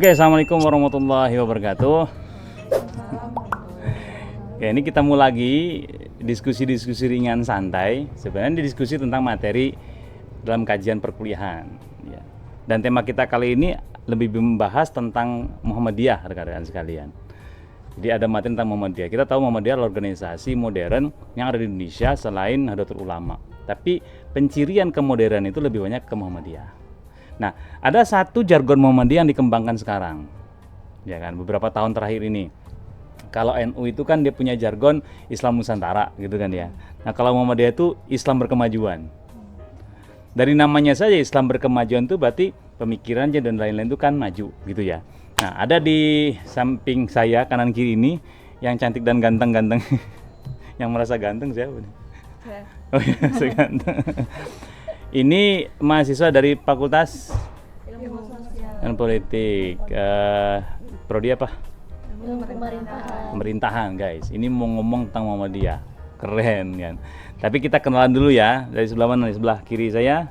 Oke, assalamualaikum warahmatullahi wabarakatuh. Ya, ini kita mulai lagi diskusi-diskusi ringan santai. Sebenarnya ini diskusi tentang materi dalam kajian perkuliahan. Ya. Dan tema kita kali ini lebih membahas tentang Muhammadiyah, rekan-rekan sekalian. Jadi ada materi tentang Muhammadiyah. Kita tahu Muhammadiyah adalah organisasi modern yang ada di Indonesia selain Nahdlatul Ulama. Tapi pencirian kemodernan itu lebih banyak ke Muhammadiyah. Nah, ada satu jargon Muhammadiyah yang dikembangkan sekarang, ya kan, beberapa tahun terakhir ini. Kalau NU itu kan dia punya jargon Islam Nusantara, gitu kan ya. Nah, kalau Muhammadiyah itu Islam berkemajuan. Dari namanya saja Islam berkemajuan itu berarti pemikirannya dan lain-lain itu kan maju, gitu ya. Nah, ada di samping saya kanan kiri ini yang cantik dan ganteng-ganteng, yang merasa ganteng siapa nih? Saya. Oh ya, saya ganteng. Ini mahasiswa dari Fakultas Ilmu Sosial dan Politik. Prodi apa? Pemerintahan, guys. Ini mau ngomong tentang Muhammadiyah. Keren kan. Tapi kita kenalan dulu ya. Dari sebelah mana? Dari sebelah kiri saya.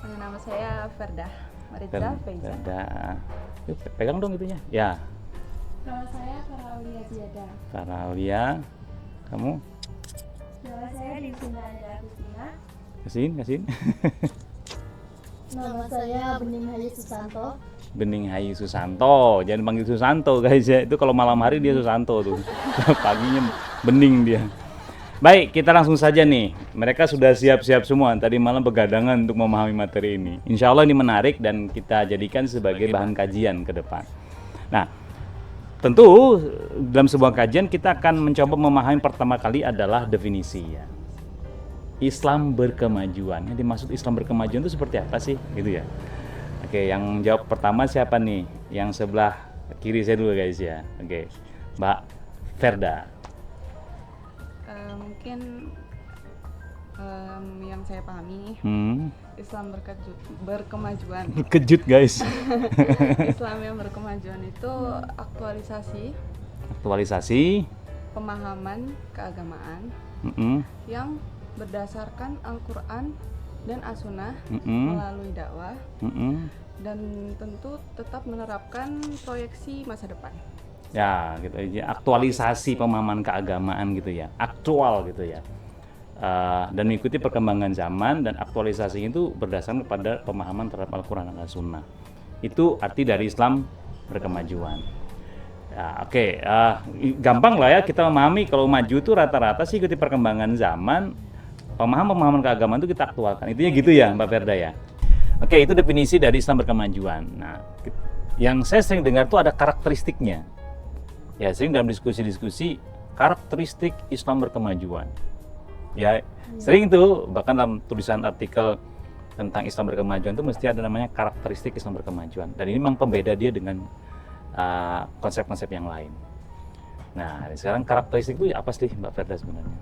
Nama saya Ferda Maritza Faiza. Ferda. Yuk, pegang dong itunya. Ya. Nama saya Faraulia Ziada. Faraulia. Kamu? Nama saya Dinda Agustina. Kasihin. Nama saya Bening Hayu Susanto. Bening Hayu Susanto. Jangan panggil Susanto guys ya. Itu kalau malam hari dia Susanto tuh. Paginya Bening dia. Baik, kita langsung saja nih. Mereka sudah siap-siap semua. Tadi malam begadangan untuk memahami materi ini. Insya Allah ini menarik dan kita jadikan sebagai bahan kajian ke depan. Nah, tentu dalam sebuah kajian kita akan mencoba memahami pertama kali adalah definisi ya. Islam berkemajuan. Yang dimaksud Islam berkemajuan itu seperti apa sih? Gitu ya. Oke, yang jawab pertama siapa nih? Yang sebelah kiri saya dulu guys ya. Oke, Mbak Ferda. Mungkin yang saya pahami, Islam berkemajuan. Kejut guys. Islam yang berkemajuan itu aktualisasi pemahaman keagamaan yang berdasarkan Al-Quran dan As-Sunnah melalui dakwah dan tentu tetap menerapkan proyeksi masa depan. Ya, gitu aja. Aktualisasi pemahaman keagamaan gitu ya, aktual gitu ya, dan mengikuti perkembangan zaman dan aktualisasi itu berdasarkan pada pemahaman terhadap Al-Quran dan As-Sunnah. Itu arti dari Islam berkemajuan. Ya, oke, gampang lah ya kita memahami kalau maju itu rata-rata sih ikuti perkembangan zaman. Pemahaman keagamaan itu kita aktualkan. Intinya gitu ya Mbak Ferda ya. Oke, itu definisi dari Islam berkemajuan. Nah, yang saya sering dengar tuh ada karakteristiknya. Ya, sering dalam diskusi-diskusi karakteristik Islam berkemajuan. Ya, sering tuh bahkan dalam tulisan artikel tentang Islam berkemajuan itu mesti ada namanya karakteristik Islam berkemajuan. Dan ini memang pembeda dia dengan konsep-konsep yang lain. Nah, sekarang karakteristik itu apa sih Mbak Ferda sebenarnya?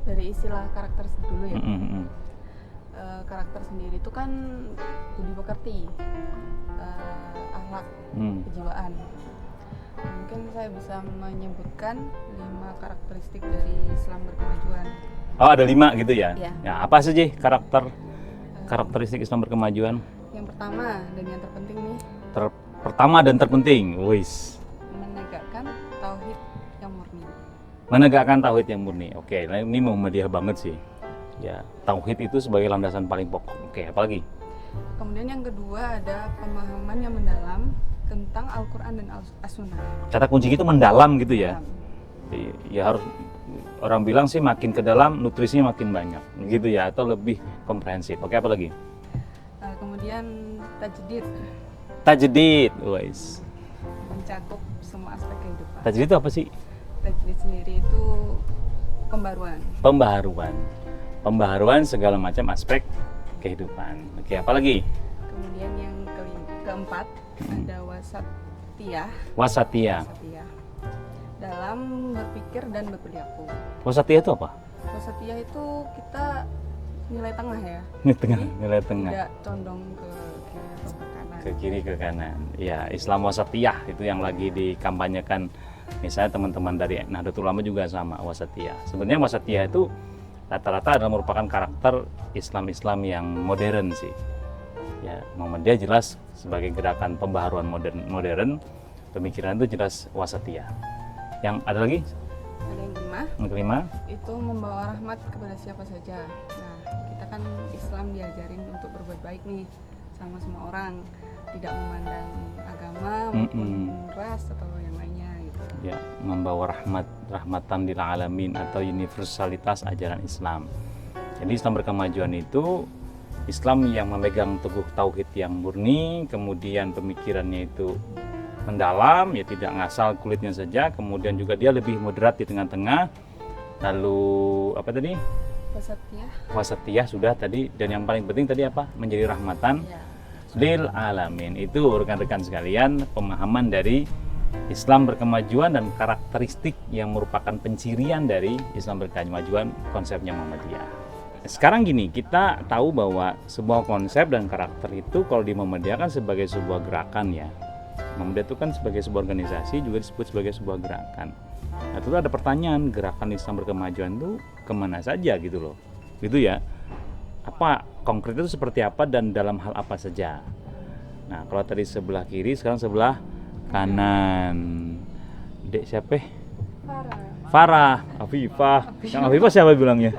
Dari istilah karakter dulu ya. Karakter sendiri itu kan budi pekerti, akhlak, kejiwaan. Mungkin saya bisa menyebutkan 5 karakteristik dari Islam berkemajuan. Oh, ada 5 gitu ya? Ya. Ya, apa saja karakteristik Islam berkemajuan? Yang pertama dan yang terpenting nih. Pertama dan terpenting, wis. Menegakkan tauhid yang murni. Menegakkan tauhid yang murni. Oke, nah ini Muhammadiyah banget sih. Ya, tauhid itu sebagai landasan paling pokok. Oke, apalagi? Kemudian yang kedua ada pemahaman yang mendalam tentang Al-Quran dan As-Sunnah. Kata kunci itu mendalam gitu ya. Ya harus, orang bilang sih makin ke dalam nutrisinya makin banyak gitu ya, atau lebih komprehensif. Oke, apa lagi? Kemudian Tajdid, wis. Mencakup semua aspek kehidupan. Tajdid itu apa sih? Tajdid sendiri itu Pembaharuan segala macam aspek kehidupan. Oke, apa lagi? Kemudian yang keempat ada wasatiyah dalam berpikir dan berperilaku. Wasatiyah itu apa? Wasatiyah itu kita nilai tengah ya. Nilai tengah. Tidak condong ke kiri atau ke kanan. Ke kiri ke kanan. Ya, Islam wasatiyah itu yang lagi dikampanyekan. Misalnya teman-teman dari Nahdlatul Ulama juga sama wasatiyah. Sebenarnya wasatiyah itu rata-rata adalah merupakan karakter Islam yang modern sih. Ya, Muhammadiyah jelas sebagai gerakan pembaharuan modern, pemikiran itu jelas wasatiyah. Yang ada lagi? Ada Yang kelima, itu membawa rahmat kepada siapa saja. Nah, kita kan Islam diajarin untuk berbuat baik nih sama semua orang, tidak memandang agama maupun ras atau yang lainnya gitu. ya, membawa rahmatan lil alamin atau universalitas ajaran Islam. Jadi Islam berkemajuan itu Islam yang memegang teguh tauhid yang murni, kemudian pemikirannya itu mendalam, ya tidak ngasal kulitnya saja, kemudian juga dia lebih moderat di tengah-tengah. Lalu apa tadi? Wasatiyah. Wasatiyah sudah tadi, dan yang paling penting tadi apa? Menjadi rahmatan Ya. lil alamin. Itu rekan-rekan sekalian pemahaman dari Islam berkemajuan dan karakteristik yang merupakan pencirian dari Islam berkemajuan, konsepnya Muhammadiyah. Sekarang gini, kita tahu bahwa sebuah konsep dan karakter itu kalau di Muhammadiyah kan sebagai sebuah gerakan ya. Muhammadiyah itu kan sebagai sebuah organisasi juga disebut sebagai sebuah gerakan. Nah, itu ada pertanyaan, gerakan Islam berkemajuan itu kemana saja gitu loh, gitu ya. Apa konkret itu seperti apa dan dalam hal apa saja? Nah, kalau tadi sebelah kiri, sekarang sebelah kanan. Dek siapa? Farah, Afifah. Yang Afifah siapa bilangnya?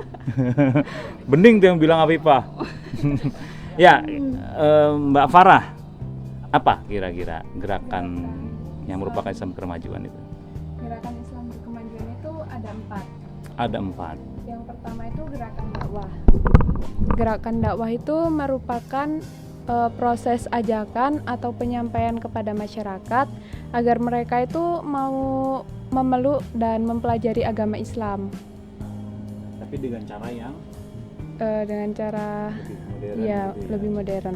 Bening tuh yang bilang Afifah. Ya, Mbak Farah, apa kira-kira gerakan yang merupakan Islam kemajuan itu? Gerakan Islam berkemajuan itu ada 4. Ada 4. Yang pertama itu gerakan dakwah. Gerakan dakwah itu merupakan proses ajakan atau penyampaian kepada masyarakat agar mereka itu mau memeluk dan mempelajari agama Islam. Tapi dengan cara yang Dengan cara lebih modern, ya gitu lebih modern.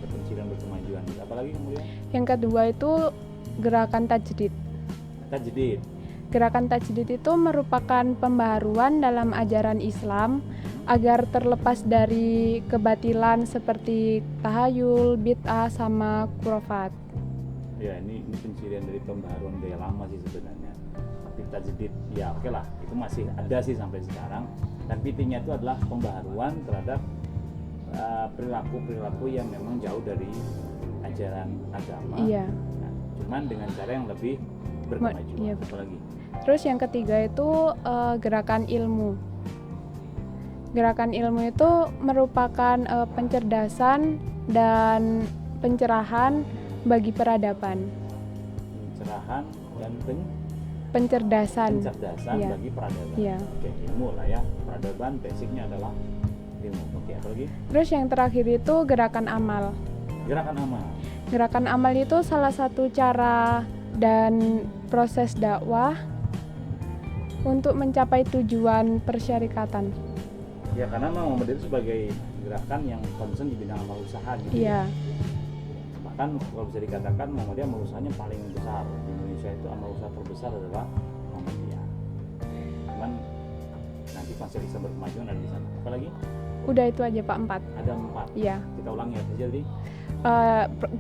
Kepencilan berkemajuan. Apalagi kemudian Yang kedua itu gerakan tajdid. tajdid. Gerakan tajdid itu merupakan pembaharuan dalam ajaran Islam agar terlepas dari kebatilan seperti tahayul, bid'ah, sama khurafat. Ya, ini pencirian dari pembaharuan gaya lama sih sebenarnya. Tapi tajdid ya oke lah, itu masih ada sih sampai sekarang. Tapi intinya itu adalah pembaharuan terhadap perilaku-perilaku yang memang jauh dari ajaran agama. Iya. Nah, cuman dengan cara yang lebih berkemajuan. Iya, betul. Apalagi Terus yang ketiga itu gerakan ilmu. Gerakan ilmu itu merupakan pencerdasan dan pencerahan bagi peradaban. pencerahan dan Pencerdasan. pencerdasan Iya. bagi peradaban. Iya. Oke, ilmu lah ya. Peradaban basicnya adalah ilmu. Oke, apalagi Terus yang terakhir itu gerakan amal. gerakan amal. Gerakan amal itu salah satu cara dan proses dakwah untuk mencapai tujuan persyarikatan. Ya, karena Muhammadiyah itu sebagai gerakan yang concern di bidang amal usaha gitu. Iya. Bahkan kalau bisa dikatakan Muhammadiyah amal usahanya paling besar di Indonesia, itu amal usaha terbesar adalah Muhammadiyah. Cuman nanti konsep Islam berkemajuan ada di sana. Apalagi? Udah itu aja Pak, 4. Ada 4. Iya. Kita ulangi ya saja tadi.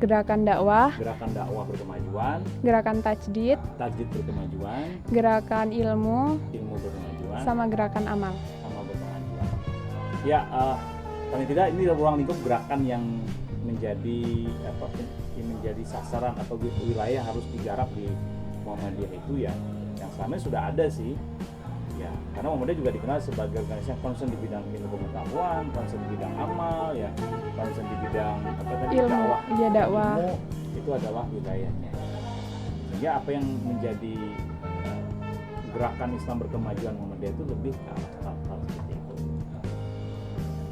Gerakan dakwah, Gerakan dakwah berkemajuan, gerakan tajdid, tajdid berkemajuan, gerakan ilmu, ilmu berkemajuan, sama gerakan amal. sama berkemajuan. Ya, paling tidak ini ruang lingkup gerakan yang menjadi yang menjadi sasaran atau wilayah harus digarap di Muhammadiyah itu ya. Yang selama ini sudah ada sih. Ya, karena Muhammadiyah juga dikenal sebagai organisasi yang concern di bidang ilmu pengetahuan, concern di bidang amal, ya, concern di bidang Ilmu, dakwah. iya, dakwah. Ilmu itu adalah wilayahnya. Sehingga apa yang menjadi gerakan Islam berkemajuan Muhammadiyah itu lebih ke arah hal-hal seperti itu.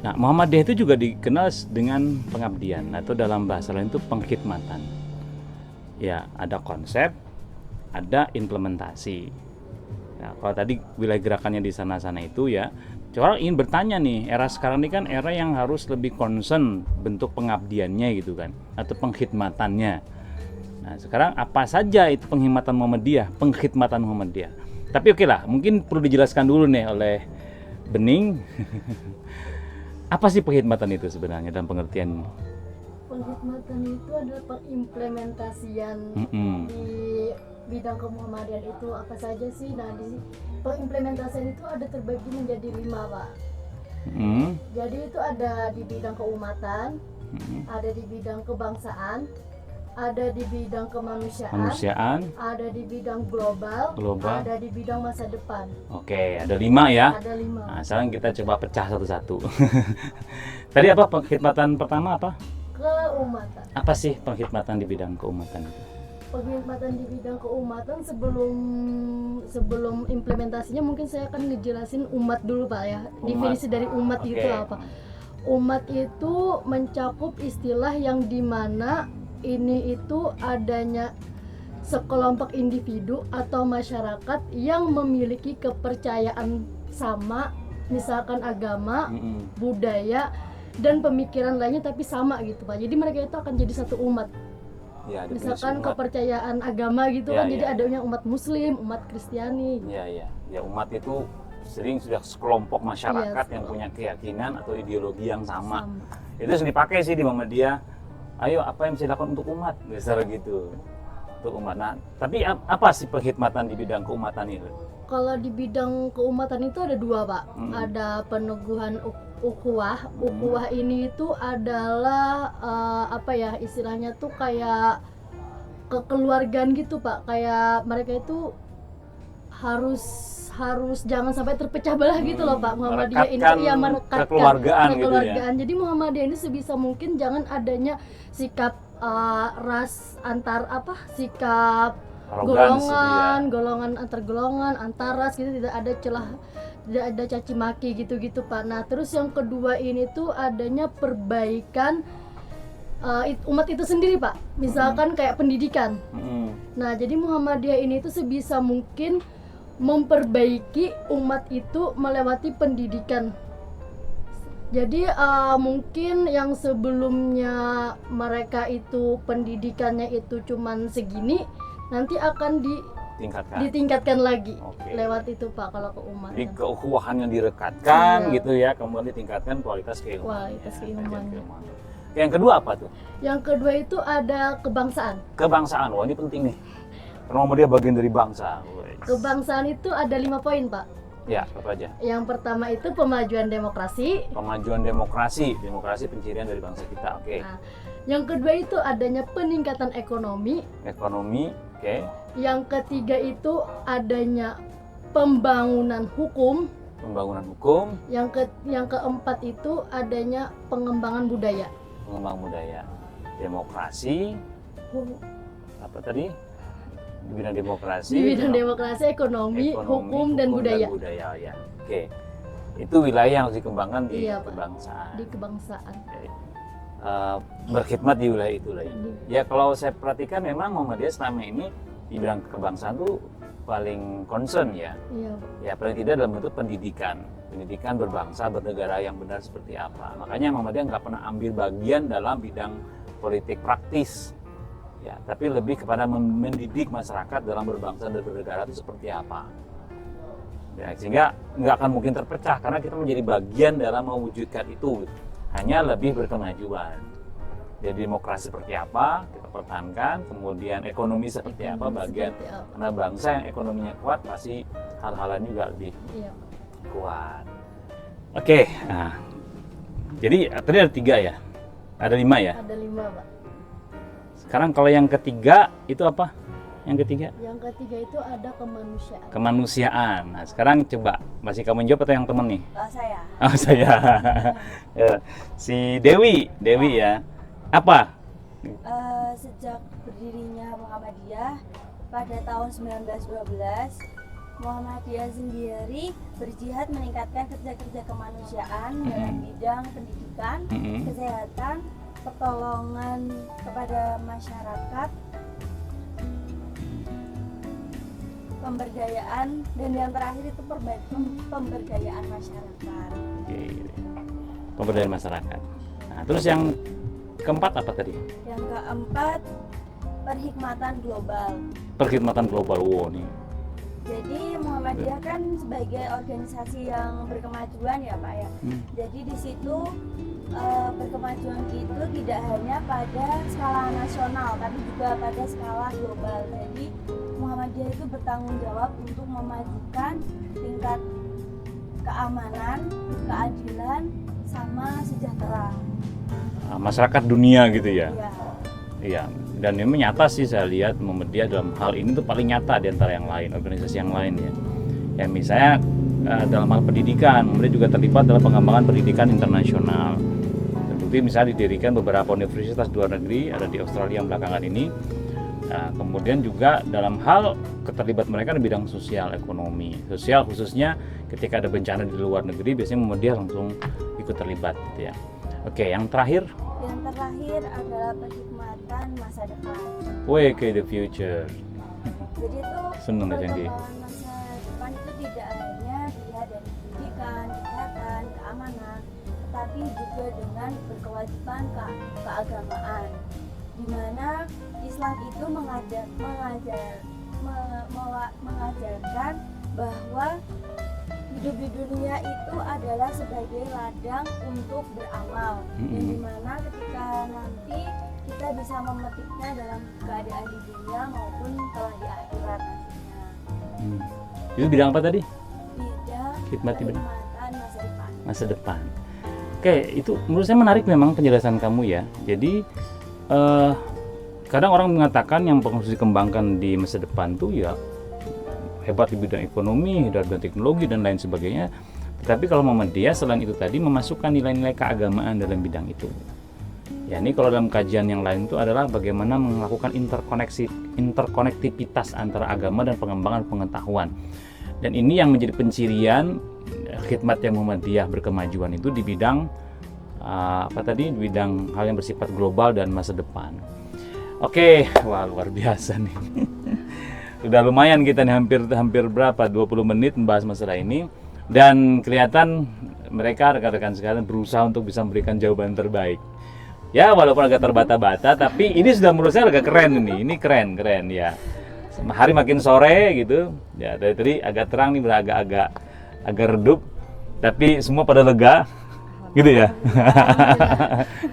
Nah, Muhammadiyah itu juga dikenal dengan pengabdian atau dalam bahasa lain itu pengkhidmatan. Ya, ada konsep, ada implementasi. Nah, kalau tadi wilayah gerakannya di sana-sana itu ya, coba ingin bertanya nih, era sekarang ini kan era yang harus lebih concern bentuk pengabdiannya gitu kan, atau pengkhidmatannya. Nah, sekarang apa saja itu pengkhidmatan Muhammadiyah? Tapi oke lah, mungkin perlu dijelaskan dulu nih oleh Bening. Apa sih pengkhidmatan itu sebenarnya dalam pengertian? Pengkhidmatan itu adalah pengimplementasian di bidang kemuhammadian itu apa saja sih. Nah, di pengimplementasian itu ada terbagi menjadi 5, Pak. Jadi itu ada di bidang keumatan, ada di bidang kebangsaan, ada di bidang Kemanusiaan. ada di bidang global, Global. ada di bidang masa depan. Oke, ada 5 ya. Ada 5. Nah, sekarang kita coba pecah satu-satu. Tadi apa pengkhidmatan pertama apa? Keumatan. Apa sih pengkhidmatan di bidang keumatan itu? Pengkhidmatan di bidang keumatan sebelum implementasinya mungkin saya akan ngejelasin umat dulu Pak ya. Umat. Definisi dari umat Oke. itu apa? Umat itu mencakup istilah yang dimana ini itu adanya sekelompok individu atau masyarakat yang memiliki kepercayaan sama, misalkan agama, budaya, dan pemikiran lainnya tapi sama gitu Pak. Jadi mereka itu akan jadi satu umat. Ya, ada Misalkan umat. kepercayaan agama gitu Ya, kan, jadi ya. adanya umat Muslim, umat Kristiani. Ya, umat itu sering sudah sekelompok masyarakat Iya, yang punya keyakinan atau ideologi yang sama. Sama. Itu sering dipakai sih di Muhammadiyah. Ayo, apa yang bisa dilakukan untuk umat? Besar gitu. Untuk umat. Nah, tapi apa sih pengkhidmatan di bidang keumatan itu? Kalau di bidang keumatan itu ada 2 Pak. Ada peneguhan ukhuwah. Ukhuwah ini itu adalah apa ya istilahnya tuh kayak kekeluargaan gitu Pak. Kayak mereka itu harus jangan sampai terpecah belah gitu loh Pak. Muhammadiyah ini ya merekatkan kekeluargaan gitu ya. Jadi Muhammadiyah ini sebisa mungkin jangan adanya sikap ras sikap golongan antar golongan, antar ras gitu, tidak ada celah, tidak ada caci maki gitu-gitu Pak. Nah, terus yang kedua ini tuh adanya perbaikan umat itu sendiri Pak. Misalkan kayak pendidikan. Nah, jadi Muhammadiyah ini tuh sebisa mungkin memperbaiki umat itu melewati pendidikan. Jadi mungkin yang sebelumnya mereka itu pendidikannya itu cuman segini, nanti akan ditingkatkan lagi. Oke. Lewat itu Pak kalau keumatan. Jadi keukhuwahan yang direkatkan Iya. gitu ya, kemudian ditingkatkan kualitas keilmuan. Kualitas keilmuannya. Yang kedua apa tuh? Yang kedua itu ada kebangsaan. Kebangsaan. Wah, ini penting nih. Karena Muhammadiyah bagian dari bangsa. Kebangsaan itu ada 5 poin Pak. Ya, apa aja? Yang pertama itu pemajuan demokrasi. Kemajuan demokrasi pencirian dari bangsa kita. Oke. Nah, yang kedua itu adanya peningkatan ekonomi. Ekonomi, oke. Yang ketiga itu adanya pembangunan hukum. Pembangunan hukum, Yang keempat itu adanya pengembangan budaya. pengembang budaya, demokrasi, apa tadi? Di bidang demokrasi. Di bidang demokrasi, ekonomi, hukum dan budaya. Ya. Oke. Itu wilayah yang harus dikembangkan di Iya, Pak. kebangsaan. Di kebangsaan. Oke. Berkhidmat di wilayah itu lah ya. Ya, kalau saya perhatikan memang Muhammadiyah selama ini di bidang kebangsaan tuh paling concern ya. Iya. Ya, paling tidak dalam bentuk pendidikan berbangsa, bernegara yang benar seperti apa. Makanya Muhammadiyah nggak pernah ambil bagian dalam bidang politik praktis. Ya, tapi lebih kepada mendidik masyarakat dalam berbangsa dan bernegara itu seperti apa. Ya, sehingga nggak akan mungkin terpecah karena kita menjadi bagian dalam mewujudkan itu. Hanya lebih berkemajuan. Jadi demokrasi seperti apa kita pertahankan, kemudian ekonomi seperti apa bagian. Seperti apa. Karena bangsa yang ekonominya kuat pasti hal-hal lain juga lebih Iya. kuat. Oke, nah, jadi tadi ada 3 ya, ada 5 ya. Ada 5 Pak. Sekarang kalau yang ketiga itu apa? Yang ketiga Yang ketiga itu ada kemanusiaan. kemanusiaan. Nah, sekarang coba masih kamu jawab atau yang temen nih? Saya Oh, saya. Ya, si Dewi ya. Apa? Sejak berdirinya Muhammadiyah pada tahun 1912, Muhammadiyah sendiri berjihad meningkatkan kerja-kerja kemanusiaan dalam bidang pendidikan, kesehatan, pertolongan kepada masyarakat, pemberdayaan, dan yang terakhir itu pemberdayaan masyarakat. Oke. Pemberdayaan masyarakat. Nah, terus yang keempat apa tadi? Yang keempat, perhikmatan global. Perkhidmatan global. Wow, nih. Jadi Muhammadiyah kan sebagai organisasi yang berkemajuan ya Pak ya. Jadi di situ berkemajuan itu tidak hanya pada skala nasional tapi juga pada skala global. Jadi Muhammadiyah itu bertanggung jawab untuk memajukan tingkat keamanan, keadilan, sama sejahtera. masyarakat dunia gitu ya. Ya, Iya, dan ini nyata sih saya lihat Muhammadiyah dalam hal ini tuh paling nyata di antara yang lain, organisasi yang lain ya. Ya misalnya dalam hal pendidikan, Muhammadiyah juga terlibat dalam pengembangan pendidikan internasional. Terbukti misalnya didirikan beberapa universitas luar negeri, ada di Australia yang belakangan ini. Nah, kemudian juga dalam hal keterlibatan mereka di bidang sosial, ekonomi. Sosial khususnya ketika ada bencana di luar negeri, biasanya Muhammadiyah langsung ikut terlibat gitu ya. Oke, yang terakhir, yang terakhir adalah perkhidmatan masa depan. Wake the future. Jadi itu Seneng deh, Cengki. perkembangan masa depan itu tidak hanya dilihat dari pendidikan, kesehatan, keamanan, tetapi juga dengan berkewajiban keagamaan, di mana Islam itu mengajarkan bahwa hidup di dunia itu adalah sebagai ladang untuk beramal, dan di mana ketika nanti kita bisa memetiknya dalam keadaan di dunia maupun kelak di akhirat nantinya. Itu bidang apa tadi? Bidang Khidmat di bidang perkhidmatan masa depan. masa depan. Oke, itu menurut saya menarik memang penjelasan kamu ya. Jadi kadang orang mengatakan yang harus dikembangkan di masa depan tuh ya hebat di bidang ekonomi, dan teknologi dan lain sebagainya. Tetapi kalau Muhammadiyah selain itu tadi memasukkan nilai-nilai keagamaan dalam bidang itu. Ya ini kalau dalam kajian yang lain itu adalah bagaimana melakukan interkonektivitas antara agama dan pengembangan pengetahuan. Dan ini yang menjadi pencirian khidmat yang Muhammadiyah berkemajuan itu di bidang di bidang hal yang bersifat global dan masa depan. Oke, wah luar biasa nih. Udah lumayan kita nih hampir berapa 20 menit membahas masalah ini, dan kelihatan mereka rekan-rekan sekalian berusaha untuk bisa memberikan jawaban terbaik. Ya walaupun agak terbata-bata, tapi ini sudah menurut saya agak keren ini. Ini keren ya. Hari makin sore gitu. Ya dari tadi agak terang nih, agak redup, tapi semua pada lega gitu ya.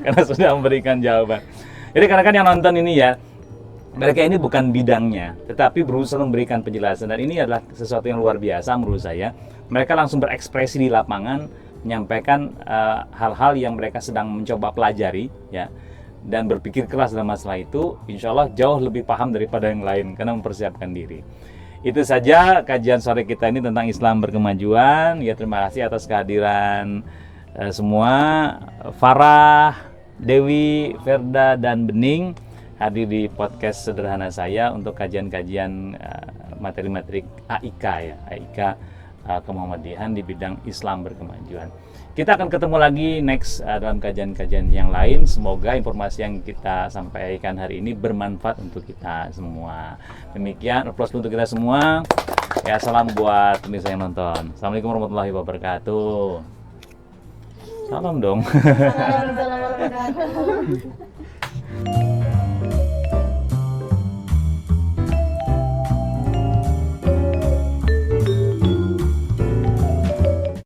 Karena sudah memberikan jawaban. Jadi karena yang nonton ini ya, mereka ini bukan bidangnya, tetapi berusaha memberikan penjelasan, dan ini adalah sesuatu yang luar biasa menurut saya. Mereka langsung berekspresi di lapangan, menyampaikan hal-hal yang mereka sedang mencoba pelajari ya, dan berpikir keras dalam masalah itu. Insya Allah jauh lebih paham daripada yang lain karena mempersiapkan diri. Itu saja kajian sore kita ini tentang Islam berkemajuan. Ya terima kasih atas kehadiran semua. Farah, Dewi, Verda, dan Bening hadir di podcast sederhana saya untuk kajian-kajian materi-materi AIK ya, AIK Kemuhammadiyahan di bidang Islam berkemajuan. Kita akan ketemu lagi next dalam kajian-kajian yang lain. Semoga informasi yang kita sampaikan hari ini bermanfaat untuk kita semua. Demikian, applause untuk kita semua. Ya, salam buat pemirsa yang nonton. Assalamualaikum warahmatullahi wabarakatuh. Salam dong. Salam warahmatullahi wabarakatuh.